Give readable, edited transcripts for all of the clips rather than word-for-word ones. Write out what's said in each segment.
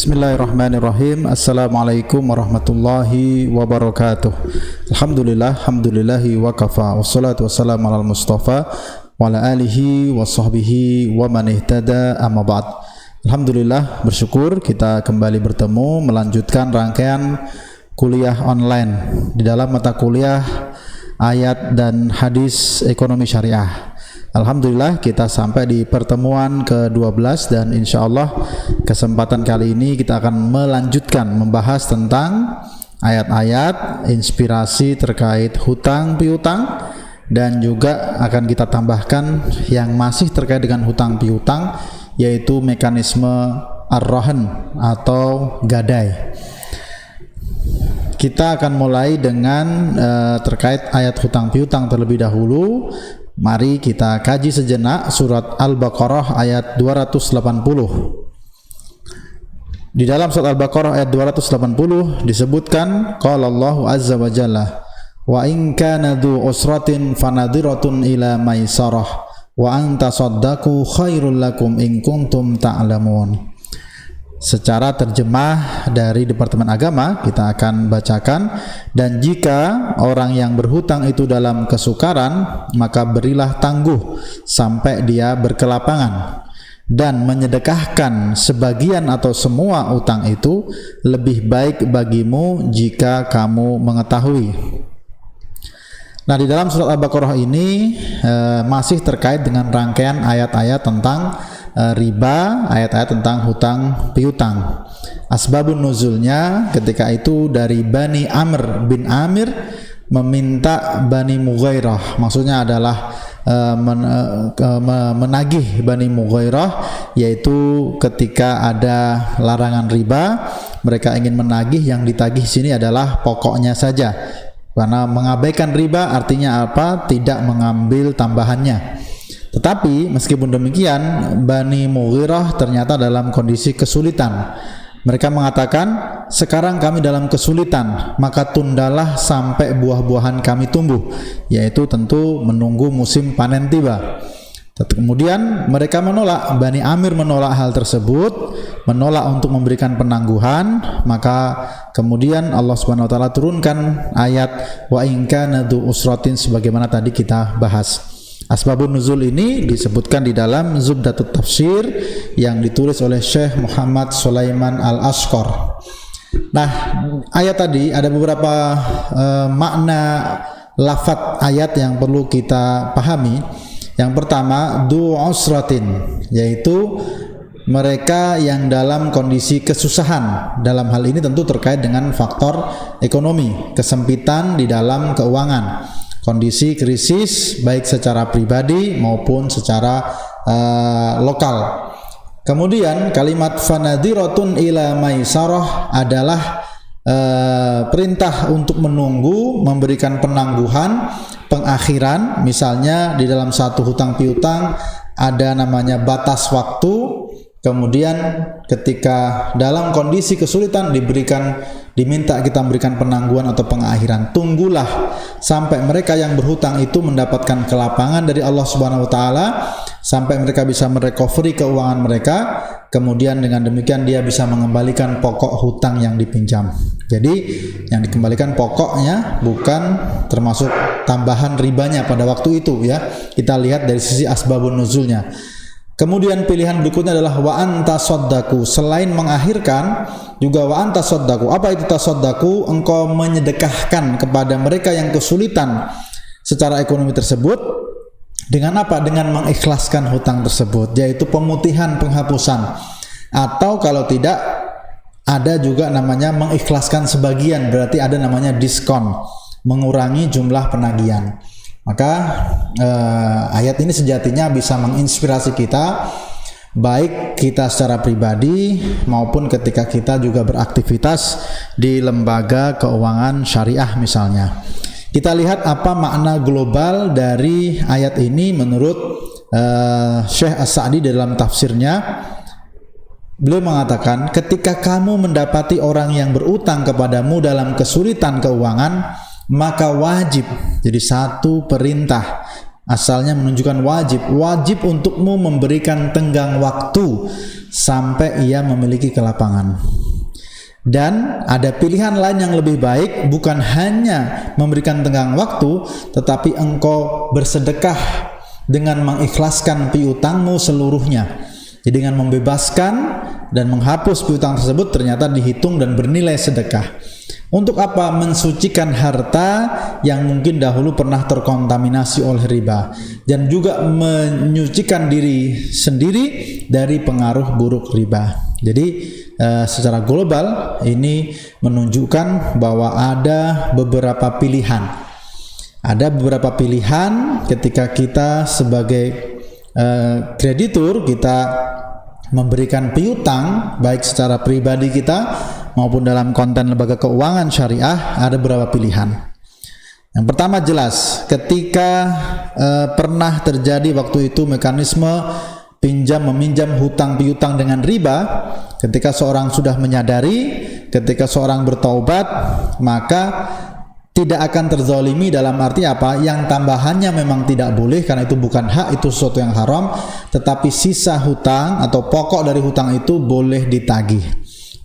Bismillahirrahmanirrahim. Assalamualaikum warahmatullahi wabarakatuh. Alhamdulillahi wa kafa. Wassalatu wassalamu ala Mustafa wa ala alihi wa sahbihi wa man ihtada amma ba'd. Alhamdulillah, bersyukur kita kembali bertemu melanjutkan rangkaian kuliah online di dalam mata kuliah ayat dan hadis ekonomi syariah. Alhamdulillah kita sampai di pertemuan ke-12 dan insya Allah kesempatan kali ini kita akan melanjutkan membahas tentang ayat-ayat inspirasi terkait hutang piutang dan juga akan kita tambahkan yang masih terkait dengan hutang piutang, yaitu mekanisme ar-rahan atau gadai. Kita akan mulai dengan terkait ayat hutang piutang terlebih dahulu. Mari kita kaji sejenak surat Al-Baqarah ayat 280. Di dalam surat Al-Baqarah ayat 280 disebutkan qala Allahu azza wa jalla wa in kana dzu usratin fanadhiratun ila maisarah wa an tasaddaqu khairul lakum in kuntum ta'lamun. Secara terjemah dari Departemen Agama kita akan bacakan, dan jika orang yang berhutang itu dalam kesukaran maka berilah tangguh sampai dia berkelapangan, dan menyedekahkan sebagian atau semua utang itu lebih baik bagimu jika kamu mengetahui. Nah, di dalam surat Al-Baqarah ini masih terkait dengan rangkaian ayat-ayat tentang riba, ayat-ayat tentang hutang piutang. Asbabun nuzulnya ketika itu dari Bani Amr bin Amir meminta Bani Mughairah, maksudnya adalah menagih Bani Mughairah, yaitu ketika ada larangan riba mereka ingin menagih, yang ditagih sini adalah pokoknya saja, karena mengabaikan riba artinya apa? Tidak mengambil tambahannya. Tetapi meskipun demikian, Bani Mughirah ternyata dalam kondisi kesulitan. Mereka mengatakan, sekarang kami dalam kesulitan, maka tundalah sampai buah-buahan kami tumbuh, yaitu tentu menunggu musim panen tiba. Kemudian mereka menolak, Bani Amir menolak hal tersebut, menolak untuk memberikan penangguhan. Maka kemudian Allah Subhanahu wa taala turunkan ayat wa in kana dzu usratin sebagaimana tadi kita bahas. Asbabun nuzul ini disebutkan di dalam Zubdatut Tafsir yang ditulis oleh Syekh Muhammad Sulaiman Al-Ashqar. Nah, ayat tadi ada beberapa makna lafadz ayat yang perlu kita pahami. Yang pertama, du usratin, yaitu mereka yang dalam kondisi kesusahan. Dalam hal ini tentu terkait dengan faktor ekonomi, kesempitan di dalam keuangan, kondisi krisis baik secara pribadi maupun secara lokal. Kemudian kalimat fanadhiratun ila maisarah adalah perintah untuk menunggu, memberikan penangguhan, pengakhiran. Misalnya di dalam satu hutang piutang ada namanya batas waktu, kemudian ketika dalam kondisi kesulitan diminta kita memberikan penangguhan atau pengakhiran. Tunggulah sampai mereka yang berhutang itu mendapatkan kelapangan dari Allah Subhanahu wa taala, sampai mereka bisa merecovery keuangan mereka, kemudian dengan demikian dia bisa mengembalikan pokok hutang yang dipinjam. Jadi yang dikembalikan pokoknya, bukan termasuk tambahan ribanya pada waktu itu ya. Kita lihat dari sisi asbabun nuzulnya. Kemudian pilihan berikutnya adalah wa anta saddaku, selain mengakhirkan juga wa anta saddaku. Apa itu tasaddaku? Engkau menyedekahkan kepada mereka yang kesulitan secara ekonomi tersebut. Dengan apa? Dengan mengikhlaskan hutang tersebut, yaitu pemutihan, penghapusan. Atau kalau tidak, ada juga namanya mengikhlaskan sebagian, berarti ada namanya diskon, mengurangi jumlah penagihan. Maka ayat ini sejatinya bisa menginspirasi kita, baik kita secara pribadi maupun ketika kita juga beraktivitas di lembaga keuangan syariah misalnya. Kita lihat apa makna global dari ayat ini menurut Syekh As-Sa'di dalam tafsirnya. Beliau mengatakan, ketika kamu mendapati orang yang berutang kepadamu dalam kesulitan keuangan, maka wajib, jadi satu perintah asalnya menunjukkan wajib untukmu memberikan tenggang waktu sampai ia memiliki kelapangan. Dan ada pilihan lain yang lebih baik, bukan hanya memberikan tenggang waktu, tetapi engkau bersedekah dengan mengikhlaskan piutangmu seluruhnya. Jadi dengan membebaskan dan menghapus piutang tersebut ternyata dihitung dan bernilai sedekah. Untuk apa? Mensucikan harta yang mungkin dahulu pernah terkontaminasi oleh riba, dan juga menyucikan diri sendiri dari pengaruh buruk riba. Jadi secara global ini menunjukkan bahwa ada beberapa pilihan. Ada beberapa pilihan ketika kita sebagai kreditur, kita memberikan piutang baik secara pribadi kita maupun dalam konten lembaga keuangan syariah. Ada beberapa pilihan. Yang pertama jelas, ketika pernah terjadi waktu itu mekanisme pinjam meminjam hutang piutang dengan riba, ketika seorang sudah menyadari, ketika seorang bertaubat, maka tidak akan terzalimi. Dalam arti apa? Yang tambahannya memang tidak boleh karena itu bukan hak, itu sesuatu yang haram, tetapi sisa hutang atau pokok dari hutang itu boleh ditagih.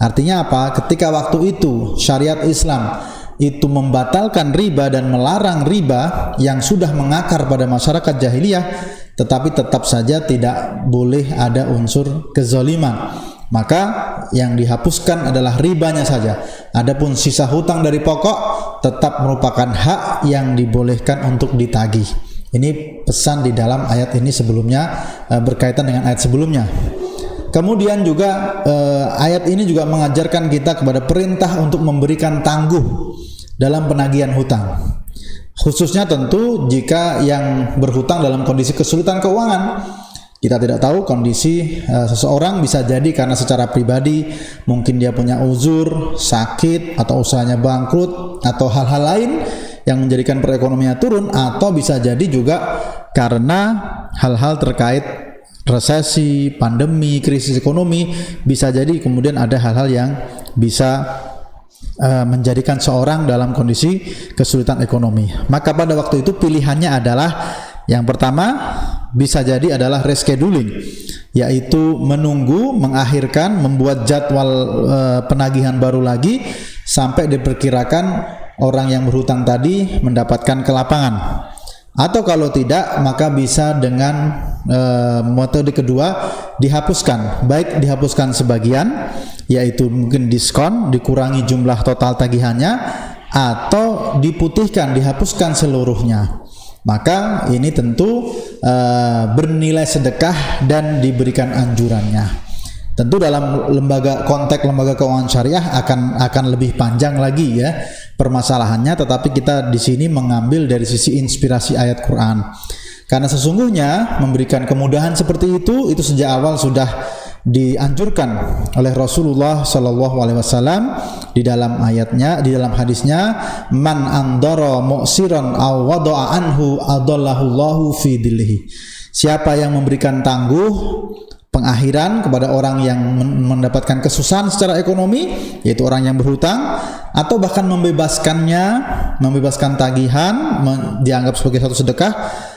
Artinya apa? Ketika waktu itu syariat Islam itu membatalkan riba dan melarang riba yang sudah mengakar pada masyarakat jahiliyah, tetapi tetap saja tidak boleh ada unsur kezaliman. Maka yang dihapuskan adalah ribanya saja. Adapun sisa hutang dari pokok tetap merupakan hak yang dibolehkan untuk ditagih. Ini pesan di dalam ayat ini sebelumnya, berkaitan dengan ayat sebelumnya. Kemudian juga ayat ini juga mengajarkan kita kepada perintah untuk memberikan tangguh dalam penagihan hutang. Khususnya tentu jika yang berhutang dalam kondisi kesulitan keuangan. Kita tidak tahu kondisi seseorang, bisa jadi karena secara pribadi mungkin dia punya uzur, sakit, atau usahanya bangkrut, atau hal-hal lain yang menjadikan perekonomiannya turun, atau bisa jadi juga karena hal-hal terkait resesi, pandemi, krisis ekonomi. Bisa jadi kemudian ada hal-hal yang bisa menjadikan seorang dalam kondisi kesulitan ekonomi. Maka pada waktu itu pilihannya adalah yang pertama bisa jadi adalah rescheduling, yaitu menunggu, mengakhirkan, membuat jadwal penagihan baru lagi sampai diperkirakan orang yang berhutang tadi mendapatkan kelapangan. Atau kalau tidak, maka bisa dengan metode kedua, dihapuskan. Baik dihapuskan sebagian, yaitu mungkin diskon, dikurangi jumlah total tagihannya, atau diputihkan, dihapuskan seluruhnya. Maka ini tentu bernilai sedekah dan diberikan anjurannya. Tentu dalam konteks lembaga keuangan syariah akan lebih panjang lagi ya permasalahannya, tetapi kita di sini mengambil dari sisi inspirasi ayat Quran. Karena sesungguhnya memberikan kemudahan seperti itu sejak awal sudah dianjurkan oleh Rasulullah Shallallahu Alaihi Wasallam di dalam ayatnya, di dalam hadisnya, man andara mu'siran aw wada'a anhu adallahullahu fi dhillihi. Siapa yang memberikan tangguh pengakhiran kepada orang yang mendapatkan kesusahan secara ekonomi, yaitu orang yang berhutang, atau bahkan membebaskannya, membebaskan tagihan, dianggap sebagai satu sedekah,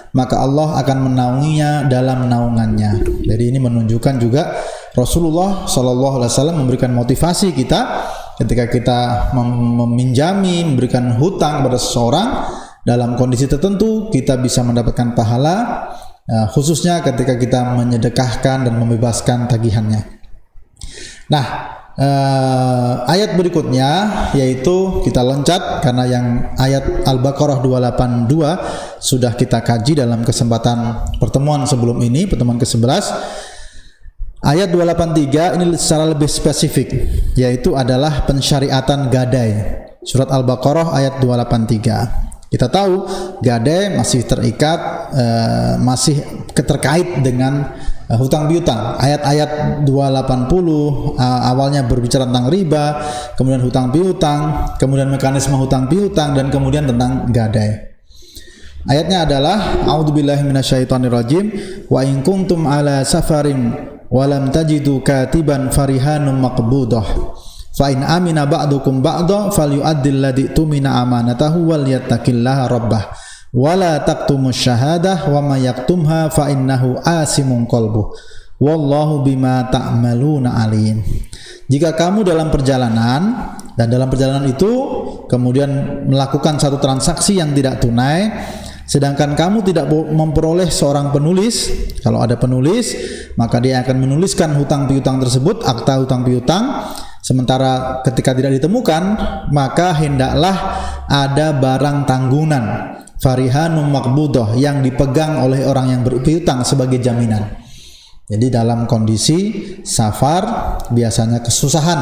maka Allah akan menaunginya dalam naungannya. Jadi ini menunjukkan juga Rasulullah Shallallahu Alaihi Wasallam memberikan motivasi kita ketika kita meminjami, memberikan hutang kepada seseorang dalam kondisi tertentu, kita bisa mendapatkan pahala, khususnya ketika kita menyedekahkan dan membebaskan tagihannya. Nah, ayat berikutnya yaitu kita loncat karena yang ayat Al-Baqarah 282 sudah kita kaji dalam kesempatan pertemuan sebelum ini, pertemuan ke-11. Ayat 283 ini secara lebih spesifik, yaitu adalah pensyariatan gadai. Surat Al-Baqarah ayat 283. Kita tahu gadai masih terikat, masih terkait dengan hutang piutang. Ayat-ayat 280 awalnya berbicara tentang riba, kemudian hutang piutang, kemudian mekanisme hutang piutang, dan kemudian tentang gadai. Ayatnya adalah a'udzubillahi minasyaitonirrajim, wa in kuntum ala safarin wa lam tajidu katiban farihanum maqbudah fa in amina ba'dukum ba'da falyu'addil ladzi tumina amanatahu wal yattaqillaha rabbah wala taqtumus syahadah wa may yaktumha fa innahu asimun qalbuh wallahu bima ta'maluna alim. Jika kamu dalam perjalanan, dan dalam perjalanan itu kemudian melakukan satu transaksi yang tidak tunai, sedangkan kamu tidak memperoleh seorang penulis, kalau ada penulis maka dia akan menuliskan hutang piutang tersebut, akta hutang piutang. Sementara ketika tidak ditemukan, maka hendaklah ada barang tanggungan, farihanum maqbudah, yang dipegang oleh orang yang berpiutang sebagai jaminan. Jadi dalam kondisi safar biasanya kesusahan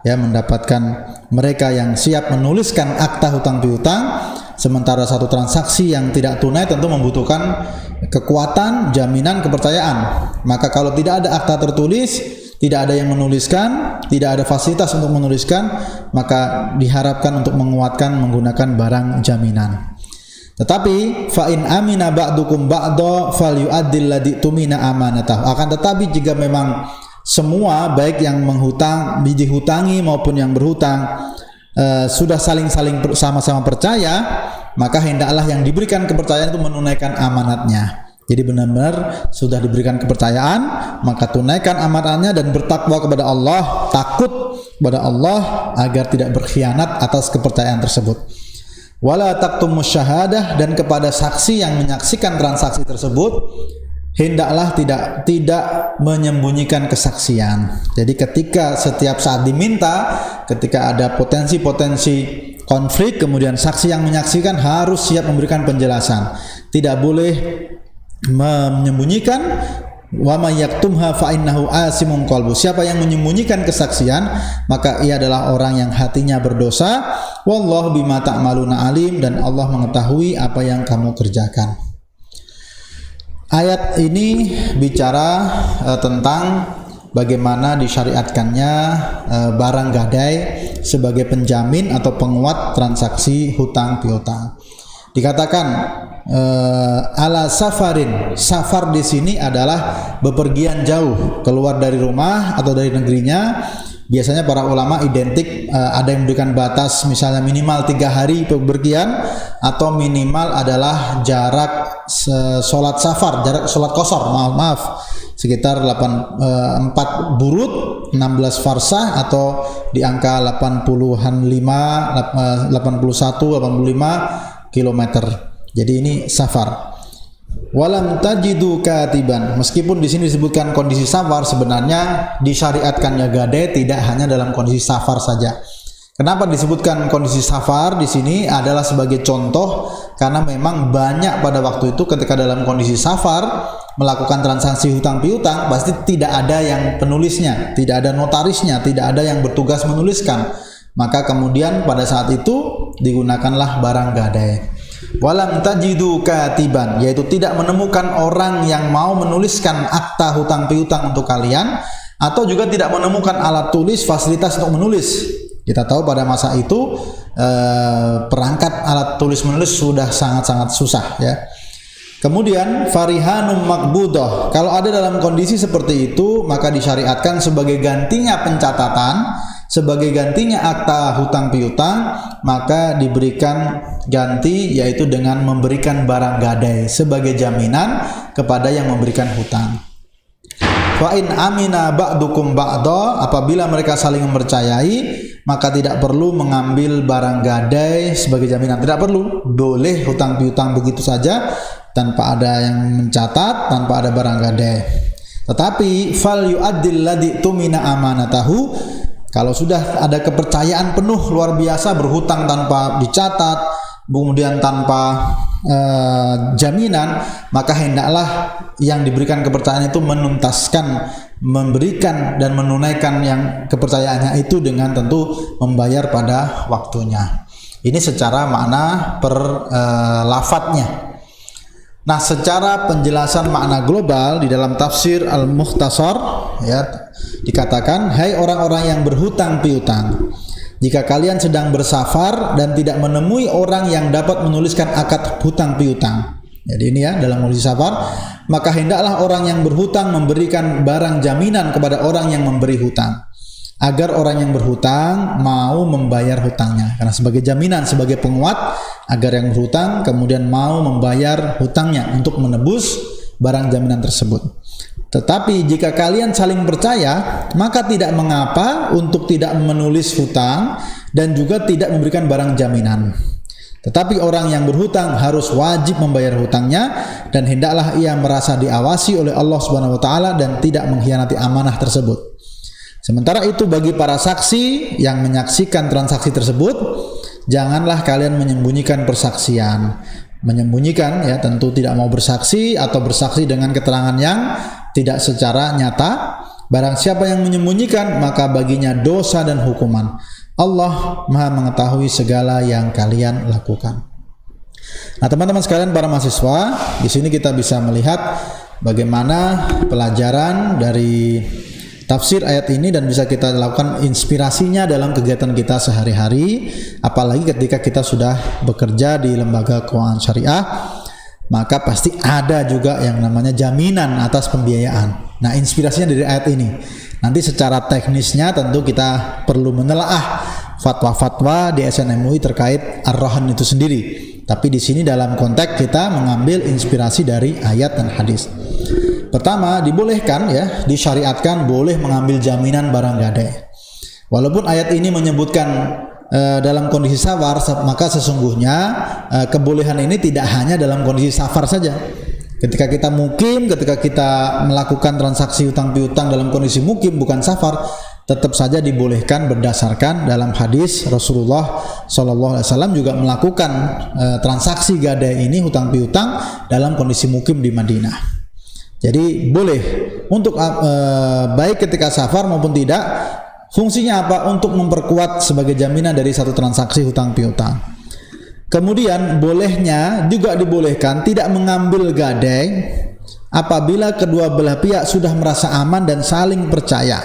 ya mendapatkan mereka yang siap menuliskan akta hutang piutang, sementara satu transaksi yang tidak tunai tentu membutuhkan kekuatan, jaminan, kepercayaan. Maka kalau tidak ada akta tertulis, tidak ada yang menuliskan, tidak ada fasilitas untuk menuliskan, maka diharapkan untuk menguatkan menggunakan barang jaminan. Tetapi fa in amina ba'dukum ba'da falyu'addil ladzi tumina amanatahu. Akan tetapi jika memang semua baik yang dihutangi maupun yang berhutang sudah saling sama-sama percaya, maka hendaklah yang diberikan kepercayaan itu menunaikan amanatnya. Jadi benar-benar sudah diberikan kepercayaan, maka tunaikan amanatnya dan bertakwa kepada Allah, takut kepada Allah agar tidak berkhianat atas kepercayaan tersebut. Wala taktumus syahadah, dan kepada saksi yang menyaksikan transaksi tersebut hendaklah tidak menyembunyikan kesaksian. Jadi ketika setiap saat diminta, ketika ada potensi-potensi konflik, kemudian saksi yang menyaksikan harus siap memberikan penjelasan. Tidak boleh menyembunyikan. Wa may yaktumha fa innahu asimun qalbu. Siapa yang menyembunyikan kesaksian, maka ia adalah orang yang hatinya berdosa. Wallahu bima ta'maluna alim, dan Allah mengetahui apa yang kamu kerjakan. Ayat ini bicara tentang bagaimana disyariatkannya barang gadai sebagai penjamin atau penguat transaksi hutang piutang. Dikatakan ala safarin. Safar di sini adalah bepergian jauh, keluar dari rumah atau dari negerinya. Biasanya para ulama identik ada yang memberikan batas, misalnya minimal 3 hari bepergian, atau minimal adalah jarak sholat safar, jarak sholat qashar, maaf sekitar 4 burud, 16 farsah, atau di angka 81, 85 kilometer. Jadi ini safar. Walam tajidu katiban. Meskipun di sini disebutkan kondisi safar, sebenarnya disyariatkannya gadai tidak hanya dalam kondisi safar saja. Kenapa disebutkan kondisi safar di sini adalah sebagai contoh, karena memang banyak pada waktu itu ketika dalam kondisi safar melakukan transaksi hutang piutang pasti tidak ada yang penulisnya, tidak ada notarisnya, tidak ada yang bertugas menuliskan. Maka kemudian pada saat itu digunakanlah barang gadai. Walam tajidu katiban, yaitu tidak menemukan orang yang mau menuliskan akta hutang piutang untuk kalian, atau juga tidak menemukan alat tulis, fasilitas untuk menulis. Kita tahu pada masa itu perangkat alat tulis menulis sudah sangat-sangat susah ya. Kemudian farihanum maqbudah, kalau ada dalam kondisi seperti itu maka disyariatkan sebagai gantinya pencatatan, sebagai gantinya akta hutang piutang, maka diberikan ganti, yaitu dengan memberikan barang gadai sebagai jaminan kepada yang memberikan hutang. Wa in amina ba'dukum ba'da, apabila mereka saling mempercayai, maka tidak perlu mengambil barang gadai sebagai jaminan. Tidak perlu, boleh hutang piutang begitu saja tanpa ada yang mencatat, tanpa ada barang gadai. Tetapi fal yu'addil ladzi tumina amanatahu, kalau sudah ada kepercayaan penuh luar biasa, berhutang tanpa dicatat, kemudian tanpa jaminan, maka hendaklah yang diberikan kepercayaan itu menuntaskan, memberikan dan menunaikan yang kepercayaannya itu dengan tentu membayar pada waktunya. Ini secara makna lafadznya. Nah, secara penjelasan makna global di dalam tafsir Al-Mukhtasar ya, dikatakan, hai orang-orang yang berhutang piutang, jika kalian sedang bersafar dan tidak menemui orang yang dapat menuliskan akad hutang piutang. Jadi ini ya, dalam kondisi safar, maka hendaklah orang yang berhutang memberikan barang jaminan kepada orang yang memberi hutang, agar orang yang berhutang mau membayar hutangnya. Karena sebagai jaminan, sebagai penguat, agar yang berhutang kemudian mau membayar hutangnya untuk menebus barang jaminan tersebut. Tetapi jika kalian saling percaya, maka tidak mengapa untuk tidak menulis hutang dan juga tidak memberikan barang jaminan. Tetapi orang yang berhutang harus wajib membayar hutangnya, dan hendaklah ia merasa diawasi oleh Allah Subhanahu wa taala dan tidak mengkhianati amanah tersebut. Sementara itu bagi para saksi yang menyaksikan transaksi tersebut, janganlah kalian menyembunyikan persaksian. Menyembunyikan ya tentu tidak mau bersaksi atau bersaksi dengan keterangan yang tidak secara nyata. Barang siapa yang menyembunyikan, maka baginya dosa dan hukuman. Allah Maha mengetahui segala yang kalian lakukan. Nah, teman-teman sekalian para mahasiswa, di sini kita bisa melihat bagaimana pelajaran dari tafsir ayat ini dan bisa kita lakukan inspirasinya dalam kegiatan kita sehari-hari, apalagi ketika kita sudah bekerja di lembaga keuangan syariah, maka pasti ada juga yang namanya jaminan atas pembiayaan. Nah, inspirasinya dari ayat ini. Nanti secara teknisnya tentu kita perlu menelaah fatwa-fatwa di SNMUI terkait Ar-Rahn itu sendiri. Tapi di sini dalam konteks kita mengambil inspirasi dari ayat dan hadis. Pertama, dibolehkan ya, disyariatkan boleh mengambil jaminan barang gadai. Walaupun ayat ini menyebutkan dalam kondisi safar, maka sesungguhnya kebolehan ini tidak hanya dalam kondisi safar saja. Ketika kita mukim, ketika kita melakukan transaksi hutang piutang dalam kondisi mukim bukan safar, tetap saja dibolehkan berdasarkan dalam hadis Rasulullah SAW juga melakukan transaksi gadai ini hutang piutang dalam kondisi mukim di Madinah. Jadi boleh untuk baik ketika safar maupun tidak. Fungsinya apa? Untuk memperkuat sebagai jaminan dari satu transaksi hutang piutang. Kemudian bolehnya juga dibolehkan tidak mengambil gadai apabila kedua belah pihak sudah merasa aman dan saling percaya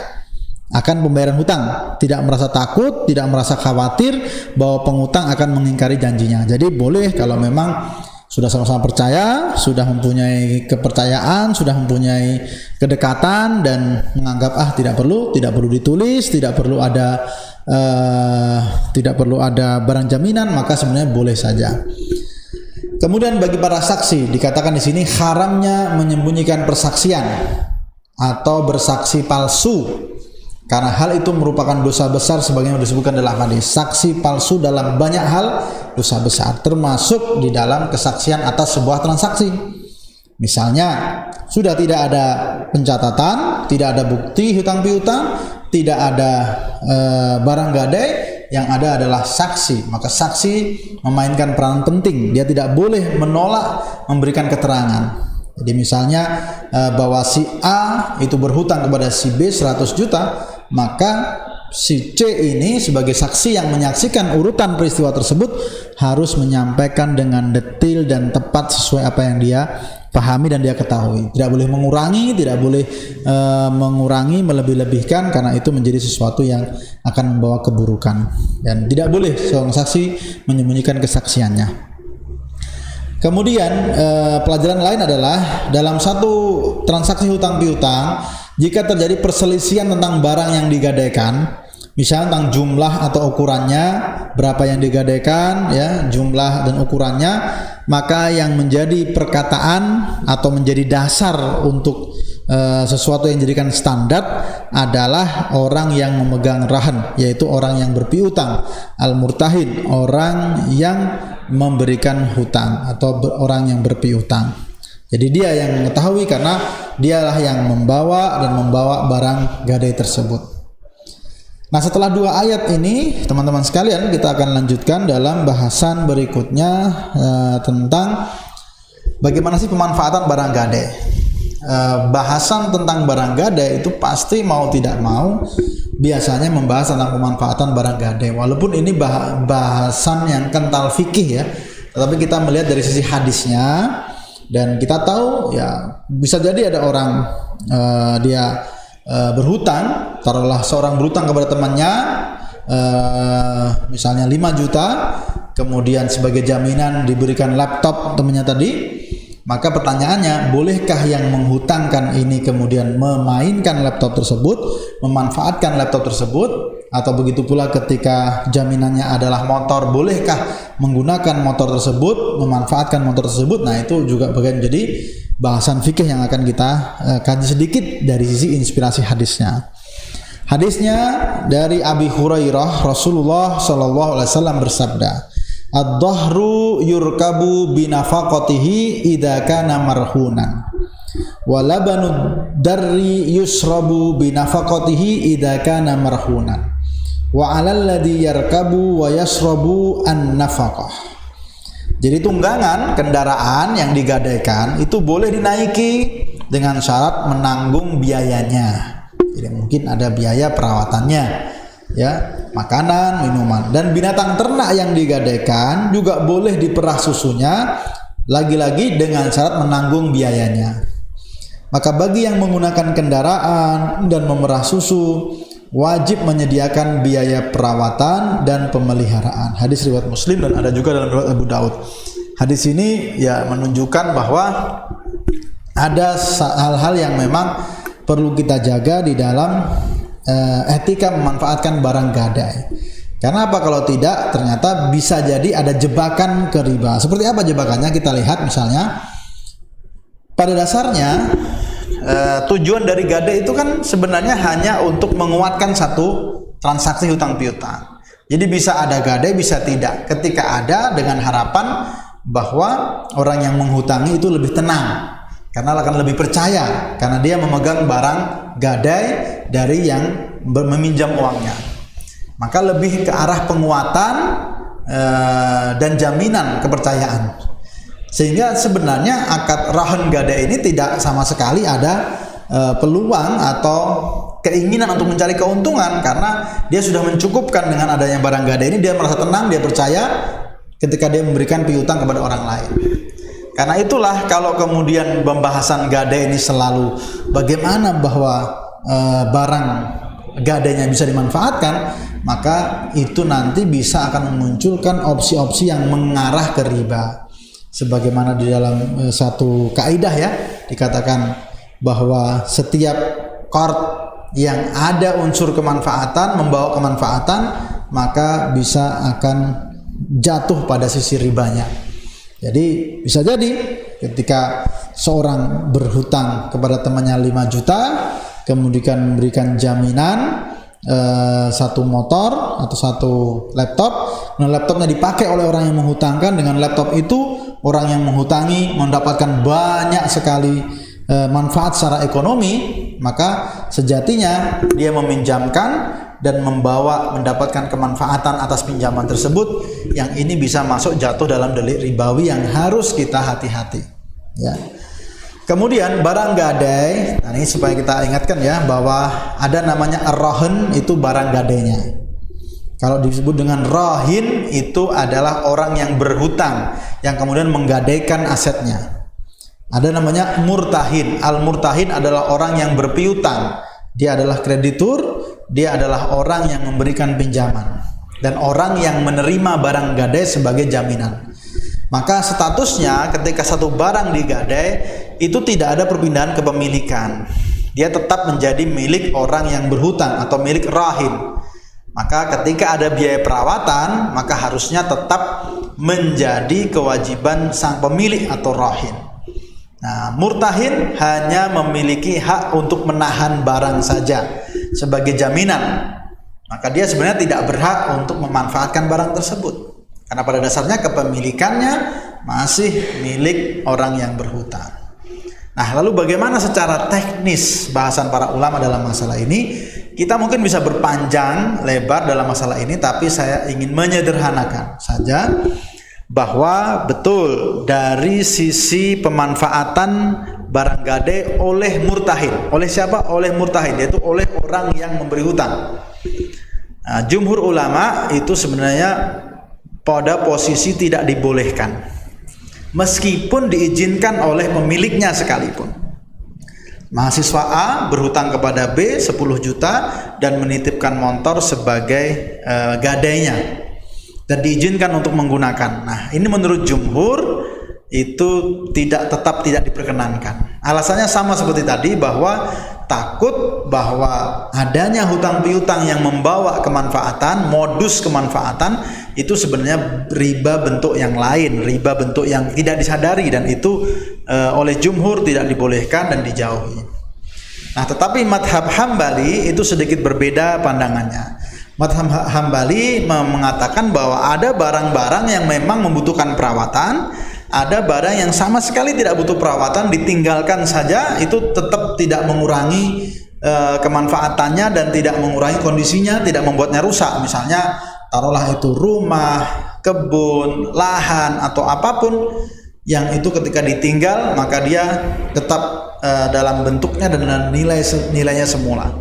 akan pembayaran hutang, tidak merasa takut, tidak merasa khawatir bahwa pengutang akan mengingkari janjinya. Jadi boleh kalau memang sudah sama-sama percaya, sudah mempunyai kepercayaan, sudah mempunyai kedekatan dan menganggap tidak perlu ditulis, tidak perlu ada barang jaminan, maka sebenarnya boleh saja. Kemudian bagi para saksi dikatakan di sini haramnya menyembunyikan persaksian atau bersaksi palsu, karena hal itu merupakan dosa besar sebagaimana disebutkan dalam hadis. Saksi palsu dalam banyak hal dosa besar, termasuk di dalam kesaksian atas sebuah transaksi. Misalnya sudah tidak ada pencatatan, tidak ada bukti hutang piutang, tidak ada barang gadai, yang ada adalah saksi. Maka saksi memainkan peranan penting. Dia tidak boleh menolak memberikan keterangan. Jadi misalnya bahwa si A itu berhutang kepada si B 100 juta, maka si C ini sebagai saksi yang menyaksikan urutan peristiwa tersebut harus menyampaikan dengan detail dan tepat sesuai apa yang dia pahami dan dia ketahui. Tidak boleh mengurangi, tidak boleh mengurangi, melebih-lebihkan, karena itu menjadi sesuatu yang akan membawa keburukan. Dan tidak boleh seorang saksi menyembunyikan kesaksiannya. Kemudian pelajaran lain adalah dalam satu transaksi hutang piutang, jika terjadi perselisihan tentang barang yang digadaikan, misalnya tentang jumlah atau ukurannya, berapa yang digadaikan, ya, jumlah dan ukurannya, maka yang menjadi perkataan atau menjadi dasar untuk sesuatu yang dijadikan standar adalah orang yang memegang rahan, yaitu orang yang berpiutang, al-murtahin, orang yang memberikan hutang atau orang yang berpiutang. Jadi dia yang mengetahui karena dialah yang membawa barang gadai tersebut. Nah, setelah dua ayat ini, teman-teman sekalian, kita akan lanjutkan dalam bahasan berikutnya tentang bagaimana sih pemanfaatan barang gadai. Bahasan tentang barang gadai itu pasti mau tidak mau biasanya membahas tentang pemanfaatan barang gadai. Walaupun ini bahasan yang kental fikih ya, tetapi kita melihat dari sisi hadisnya. Dan kita tahu ya bisa jadi ada orang dia berhutang, taruhlah seorang berhutang kepada temannya misalnya 5 juta, kemudian sebagai jaminan diberikan laptop temannya tadi. Maka pertanyaannya, bolehkah yang menghutangkan ini kemudian memainkan laptop tersebut, memanfaatkan laptop tersebut? Atau begitu pula ketika jaminannya adalah motor, bolehkah menggunakan motor tersebut, memanfaatkan motor tersebut? Nah, itu juga bagian jadi bahasan fikih yang akan kita kaji sedikit dari sisi inspirasi hadisnya. Hadisnya dari Abi Hurairah, Rasulullah sallallahu alaihi wasallam bersabda, "Ad-dhahru yurkabu binafaqatihi idza kana marhunan. Wa labanu darri yusrabu binafaqatihi idza kana marhunan. Wa 'alal ladzi yarkabu wa yasrabu an-nafaqah." Jadi tunggangan kendaraan yang digadaikan itu boleh dinaiki dengan syarat menanggung biayanya. Jadi mungkin ada biaya perawatannya, ya, makanan, minuman. Dan binatang ternak yang digadaikan juga boleh diperah susunya, lagi-lagi dengan syarat menanggung biayanya. Maka bagi yang menggunakan kendaraan dan memerah susu, wajib menyediakan biaya perawatan dan pemeliharaan. Hadis riwayat Muslim dan ada juga dalam riwayat Abu Daud. Hadis ini ya menunjukkan bahwa ada hal-hal yang memang perlu kita jaga di dalam etika memanfaatkan barang gadai. Karena apa? Kalau tidak, ternyata bisa jadi ada jebakan ke riba. Seperti apa jebakannya? Kita lihat misalnya, pada dasarnya tujuan dari gadai itu kan sebenarnya hanya untuk menguatkan satu transaksi hutang piutang. Jadi bisa ada gadai, bisa tidak. Ketika ada, dengan harapan bahwa orang yang menghutangi itu lebih tenang, karena akan lebih percaya, karena dia memegang barang gadai dari yang meminjam uangnya. Maka lebih ke arah penguatan dan jaminan kepercayaan. Sehingga sebenarnya akad rahan gadai ini tidak sama sekali ada peluang atau keinginan untuk mencari keuntungan, karena dia sudah mencukupkan dengan adanya barang gadai ini. Dia merasa tenang, dia percaya ketika dia memberikan piutang kepada orang lain. Karena itulah kalau kemudian pembahasan gadai ini selalu bagaimana bahwa barang gadainya bisa dimanfaatkan, maka itu nanti bisa akan memunculkan opsi-opsi yang mengarah ke riba. Sebagaimana di dalam satu kaidah ya, dikatakan bahwa setiap qard yang ada unsur kemanfaatan, membawa kemanfaatan, maka bisa akan jatuh pada sisi ribanya. Jadi bisa jadi ketika seorang berhutang kepada temannya 5 juta, kemudian memberikan jaminan satu motor atau satu laptop, nah laptopnya dipakai oleh orang yang menghutangkan. Dengan laptop itu orang yang menghutangi mendapatkan banyak sekali manfaat secara ekonomi, maka sejatinya dia meminjamkan dan mendapatkan kemanfaatan atas pinjaman tersebut, yang ini bisa masuk jatuh dalam delik ribawi yang harus kita hati-hati, ya. Kemudian barang gadai, nah ini supaya kita ingatkan ya, bahwa ada namanya ar-rahan, itu barang gadainya. Kalau disebut dengan rahin, itu adalah orang yang berhutang yang kemudian menggadaikan asetnya. Ada namanya murtahin. Al-murtahin adalah orang yang berpiutang. Dia adalah kreditur, dia adalah orang yang memberikan pinjaman, dan orang yang menerima barang gadai sebagai jaminan. Maka statusnya ketika satu barang digadai itu tidak ada perpindahan kepemilikan. Dia tetap menjadi milik orang yang berhutang atau milik rahin. Maka ketika ada biaya perawatan, maka harusnya tetap menjadi kewajiban sang pemilik atau rahin. Nah, murtahin hanya memiliki hak untuk menahan barang saja sebagai jaminan. Maka dia sebenarnya tidak berhak untuk memanfaatkan barang tersebut, karena pada dasarnya kepemilikannya masih milik orang yang berhutang. Nah, lalu bagaimana secara teknis bahasan para ulama dalam masalah ini? Kita mungkin bisa berpanjang lebar dalam masalah ini, tapi saya ingin menyederhanakan saja bahwa betul dari sisi pemanfaatan barang gadai oleh murtahin. Oleh siapa? Oleh murtahin, yaitu oleh orang yang memberi hutang. Nah, jumhur ulama itu sebenarnya pada posisi tidak dibolehkan, meskipun diizinkan oleh pemiliknya sekalipun. Mahasiswa A berhutang kepada B 10 juta dan menitipkan motor sebagai gadainya dan diizinkan untuk menggunakan. Nah, ini menurut jumhur itu tetap tidak diperkenankan. Alasannya sama seperti tadi, bahwa takut bahwa adanya hutang piutang yang membawa kemanfaatan, modus kemanfaatan, itu sebenarnya riba bentuk yang lain, riba bentuk yang tidak disadari, dan itu oleh jumhur tidak dibolehkan dan dijauhi. Nah, tetapi madhab Hambali itu sedikit berbeda pandangannya. Madhab Hambali mengatakan bahwa ada barang-barang yang memang membutuhkan perawatan, ada barang yang sama sekali tidak butuh perawatan, ditinggalkan saja, itu tetap tidak mengurangi kemanfaatannya dan tidak mengurangi kondisinya, tidak membuatnya rusak. Misalnya taruhlah itu rumah, kebun, lahan, atau apapun yang itu ketika ditinggal maka dia tetap dalam bentuknya dan nilainya semula.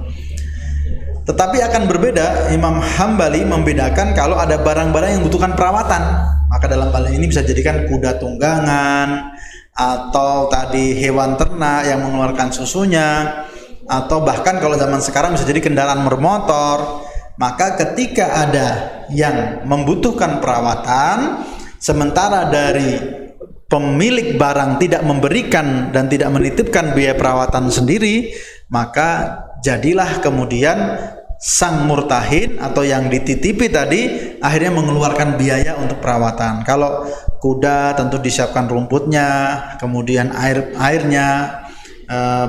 Tetapi akan berbeda, Imam Hambali membedakan kalau ada barang-barang yang membutuhkan perawatan, maka dalam hal ini bisa jadikan kuda tunggangan, atau tadi hewan ternak yang mengeluarkan susunya, atau bahkan kalau zaman sekarang bisa jadi kendaraan bermotor. Maka ketika ada yang membutuhkan perawatan, sementara dari pemilik barang tidak memberikan dan tidak menitipkan biaya perawatan sendiri, maka jadilah kemudian sang murtahin atau yang dititipi tadi akhirnya mengeluarkan biaya untuk perawatan. Kalau kuda tentu disiapkan rumputnya, kemudian airnya,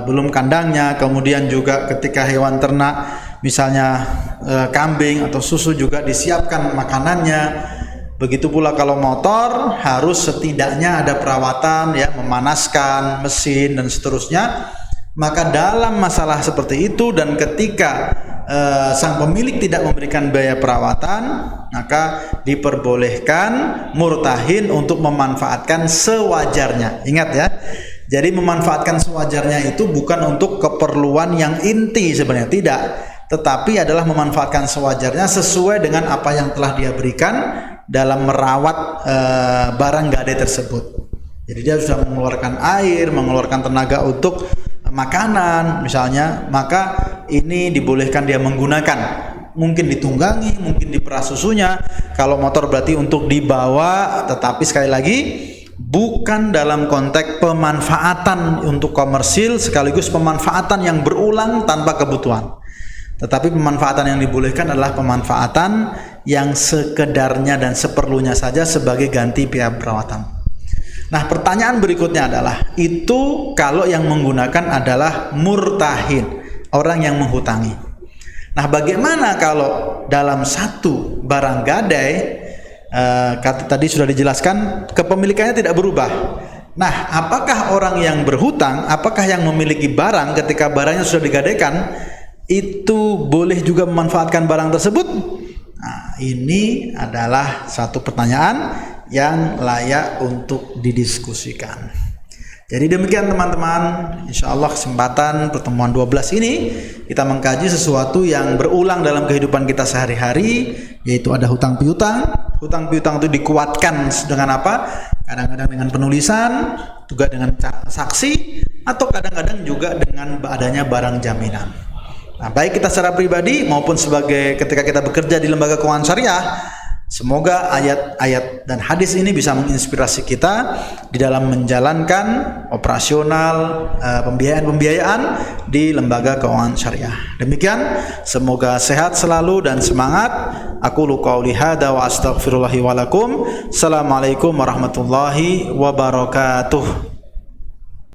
belum kandangnya, kemudian juga ketika hewan ternak misalnya kambing atau susu juga disiapkan makanannya. Begitu pula kalau motor harus setidaknya ada perawatan, ya, memanaskan mesin dan seterusnya. Maka dalam masalah seperti itu dan ketika sang pemilik tidak memberikan biaya perawatan, maka diperbolehkan murtahin untuk memanfaatkan sewajarnya. Ingat ya, jadi memanfaatkan sewajarnya itu bukan untuk keperluan yang inti sebenarnya, tidak, tetapi adalah memanfaatkan sewajarnya sesuai dengan apa yang telah dia berikan dalam merawat barang gadai tersebut. Jadi dia sudah mengeluarkan air, mengeluarkan tenaga untuk makanan misalnya, maka ini dibolehkan dia menggunakan, mungkin ditunggangi, mungkin diperah susunya. Kalau motor berarti untuk dibawa, tetapi sekali lagi bukan dalam konteks pemanfaatan untuk komersil sekaligus pemanfaatan yang berulang tanpa kebutuhan. Tetapi pemanfaatan yang dibolehkan adalah pemanfaatan yang sekedarnya dan seperlunya saja sebagai ganti biaya perawatan. Nah, pertanyaan berikutnya adalah, itu kalau yang menggunakan adalah murtahin, orang yang menghutangi. Nah, bagaimana kalau dalam satu barang gadai, tadi sudah dijelaskan kepemilikannya tidak berubah. Nah, apakah orang yang berhutang, apakah yang memiliki barang ketika barangnya sudah digadaikan, itu boleh juga memanfaatkan barang tersebut? Nah, ini adalah satu pertanyaan yang layak untuk didiskusikan. Jadi demikian teman-teman, insya Allah kesempatan pertemuan 12 ini kita mengkaji sesuatu yang berulang dalam kehidupan kita sehari-hari, yaitu ada hutang piutang. Hutang piutang itu dikuatkan dengan apa? Kadang-kadang dengan penulisan, juga dengan saksi, atau kadang-kadang juga dengan adanya barang jaminan. Nah, baik kita secara pribadi maupun sebagai ketika kita bekerja di lembaga keuangan syariah, semoga ayat-ayat dan hadis ini bisa menginspirasi kita di dalam menjalankan operasional pembiayaan di lembaga keuangan syariah. Demikian, semoga sehat selalu dan semangat. Aku qouli hadza wa astaghfirullahi wa lakum. Assalamualaikum warahmatullahi wabarakatuh.